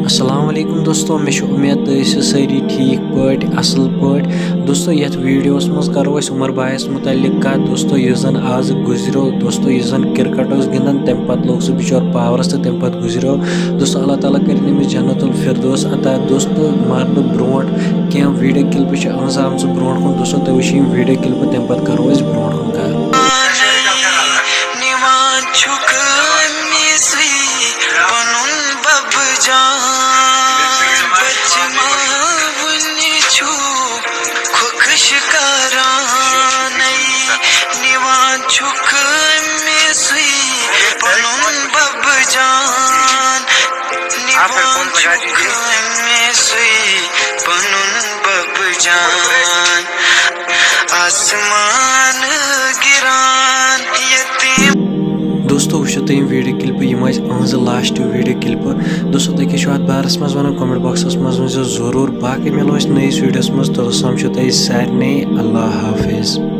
अस्सलामुअलैकुम दोस्तों, मे उम्मीद तुम सारी ठीक पाट असल पाट। दोस्तों ये वीडियोस मज करो उमर भाईस मुतल्लिक कत। दोस्तों यह जन आज गुजरो, दोस्तों यह जन क्रिकेट गिंदन तम पे लोग सह बिचार पावरस तो तम पे गुजरो। दोस्तों अल्लाह ताला कर जन्नतुल फिरदौस अता। दोस्तों मरन ब्रोट क्या वीडियो क्लिप अज आम ब्रोट कुन। दोस्तों तुम वो वीडियो क्लिप तम पे करो ब्रोट कुन कत। आसमान गिरान यतीम। दोस्तों वो तुम वीडियो क्लिप यम अहज लास्ट वीडियो क्लिप। दोस्तों तुम क्या अत बारस मज वन कमेंट बॉक्सस मज वन जरूर। बाकी मिलो नईस वीडियोस मज तो समझो तुम सारे। अल्लाह हाफिज।